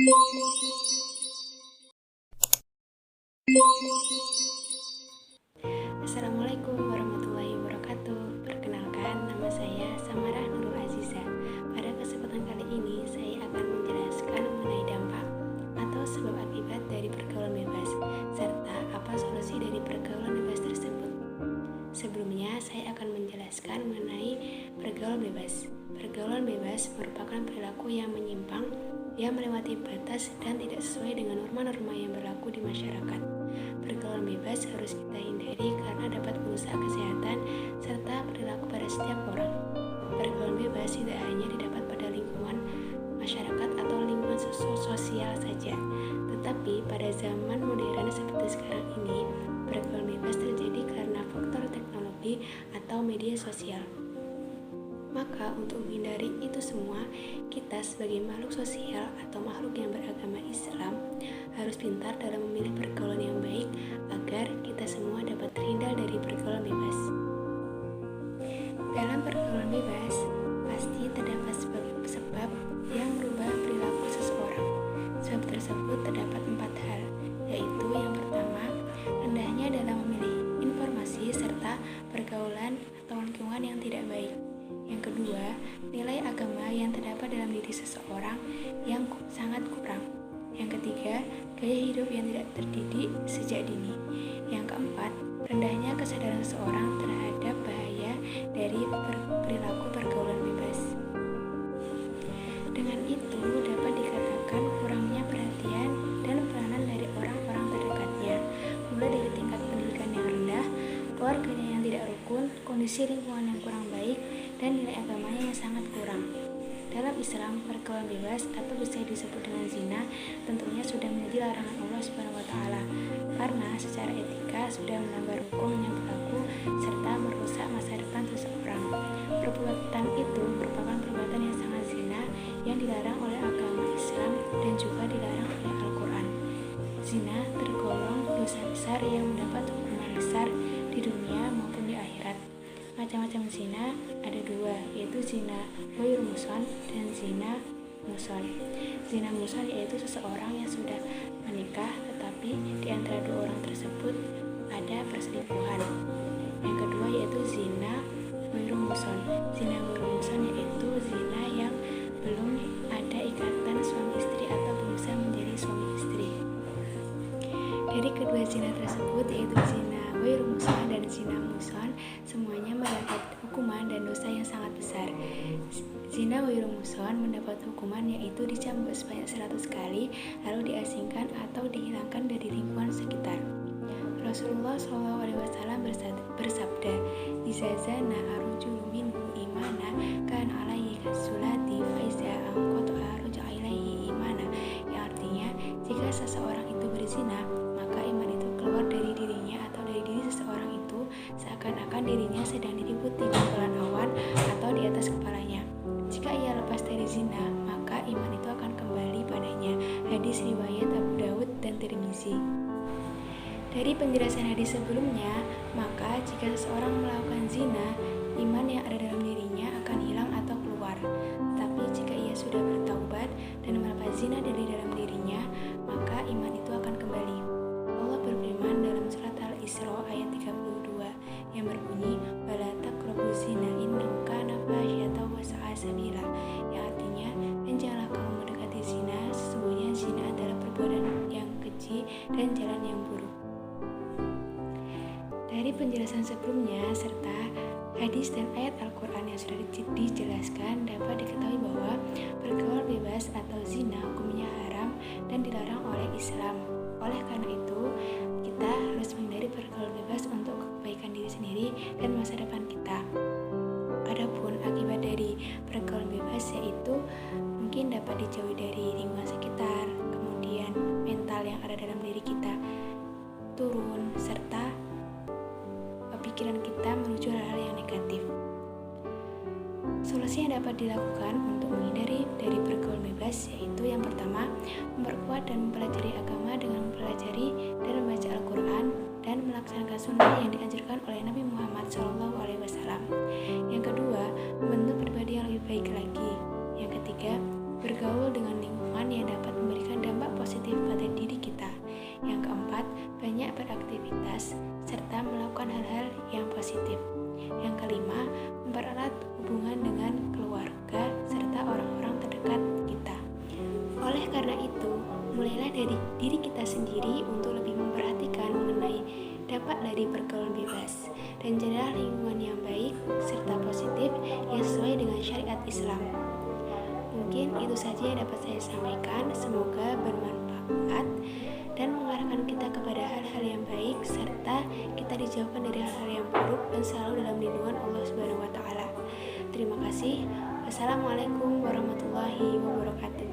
Assalamualaikum warahmatullahi wabarakatuh. Perkenalkan, nama saya Samarah Nurul Aziza. Pada kesempatan kali ini, saya akan menjelaskan mengenai dampak atau sebab akibat dari pergaulan bebas, serta apa solusi dari pergaulan bebas tersebut. Sebelumnya, saya akan menjelaskan mengenai pergaulan bebas. Pergaulan bebas merupakan perilaku yang menyimpang, yang melewati batas dan tidak sesuai dengan norma-norma yang berlaku di masyarakat. Pergaulan bebas harus kita hindari karena dapat merusak kesehatan serta perilaku pada setiap orang. Pergaulan bebas tidak hanya didapat pada lingkungan masyarakat atau lingkungan sosial saja, tetapi pada zaman modern seperti sekarang ini, pergaulan bebas terjadi karena faktor teknologi atau media sosial. Maka untuk menghindari itu semua, kita sebagai makhluk sosial atau makhluk yang beragama Islam harus pintar dalam memilih pergaulan yang baik agar kita semua dapat terhindar dari pergaulan bebas. Dalam pergaulan bebas, pasti terdapat sebab yang merubah perilaku seseorang. Sebab tersebut terdapat 4 hal, yaitu yang pertama, rendahnya dalam memilih informasi serta pergaulan atau lingkungan yang tidak baik. Yang kedua, nilai agama yang terdapat dalam diri seseorang yang sangat kurang. Yang ketiga, gaya hidup yang tidak terdidik sejak dini. Yang keempat, rendahnya kesadaran seseorang terhadap bahaya dari perilaku pergaulan bebas. Dengan itu, dapat dikatakan kurangnya perhatian dan peranan dari orang-orang terdekatnya, mulai dari tingkat pendidikan yang rendah, keluarganya yang tidak rukun, kondisi lingkungan yang kurang baik, dan nilai agamanya yang sangat kurang. Dalam Islam, pergaulan bebas atau bisa disebut dengan zina tentunya sudah menjadi larangan Allah SWT karena secara etika sudah melanggar hukum yang berlaku serta merusak masa depan seseorang. Perbuatan itu merupakan perbuatan yang sangat zina yang dilarang oleh agama Islam dan juga dilarang oleh Al-Quran. Zina tergolong dosa besar yang mendapat hukuman besar di dunia maupun di akhirat. Macam-macam zina ada 2, yaitu zina ghairu muhsan dan zina muhsan. Zina muhsan yaitu seseorang yang sudah menikah tetapi di antara 2 orang tersebut ada perselingkuhan. Yang kedua yaitu zina ghairu muhsan. Zina ghairu muhsan yaitu zina yang belum ada ikatan suami istri atau belum bisa menjadi suami istri. Dari kedua zina tersebut yaitu zina ghairu muhsan dan zina muhsan, semuanya mendapat hukuman dan dosa yang sangat besar. Zina ghairu muhsan mendapat hukuman yaitu dicambuk sebanyak 100 kali lalu diasingkan atau dihilangkan dari lingkungan sekitar. Rasulullah SAW bersabda, "Iza zana arujulu minhu imana kan alaihi kasulati wa iza angqata aruj'a ilaihi imana." Yang artinya, jika seseorang itu berzina, maka iman itu keluar dari dirinya atau dari diri seseorang itu seakan-akan dirinya sedang diliputi gumpalan awan atau di atas kepalanya. Jika ia lepas dari zina, maka iman itu akan kembali padanya. Hadis riwayat Abu Dawud dan Tirmizi. Dari penjelasan hadis sebelumnya, maka jika seseorang melakukan zina, iman yang ada dalam dirinya akan hilang atau keluar. Tapi jika ia sudah bertaubat dan melepas zina dari dalam dirinya, maka iman itu akan kembali. Allah berfirman dalam surat Al-Isra ayat 32 yang berbunyi, "Wala taqrabuz zina innahu kana fahisyatan wa sa'a sabila." Yang artinya, dan janganlah kamu mendekati zina, sesungguhnya zina adalah perbuatan yang keji dan jalan yang buruk. Dari penjelasan sebelumnya serta hadis dan ayat Al-Quran yang sudah dijelaskan, dapat diketahui bahwa pergaulan bebas atau zina hukumnya haram dan dilarang oleh Islam. Oleh karena itu, kita harus menghindari pergaulan bebas untuk kebaikan diri sendiri dan masa depan kita. Adapun akibat dari pergaulan bebas yaitu mungkin dapat dijauhi dari lingkungan sekitar, kemudian mental yang ada dalam diri kita turun, serta pikiran kita menuju hal-hal yang negatif. Solusi yang dapat dilakukan untuk menghindari dari pergaulan bebas yaitu yang pertama, memperkuat dan mempelajari agama dengan mempelajari dan membaca Al-Quran dan melaksanakan sunnah yang dianjurkan oleh Nabi Muhammad SAW. Yang kedua, membentuk pribadi yang lebih baik lagi. Yang ketiga, bergaul dengan lingkungan yang dapat memberikan karena itu, mulailah dari diri kita sendiri untuk lebih memperhatikan mengenai dampak dari pergaulan bebas, dan carilah lingkungan yang baik serta positif yang sesuai dengan syariat Islam. Mungkin itu saja yang dapat saya sampaikan. Semoga bermanfaat dan mengarahkan kita kepada hal-hal yang baik, serta kita dijauhkan dari hal-hal yang buruk dan selalu dalam lindungan Allah Subhanahu wa Ta'ala. Terima kasih. Wassalamualaikum warahmatullahi wabarakatuh.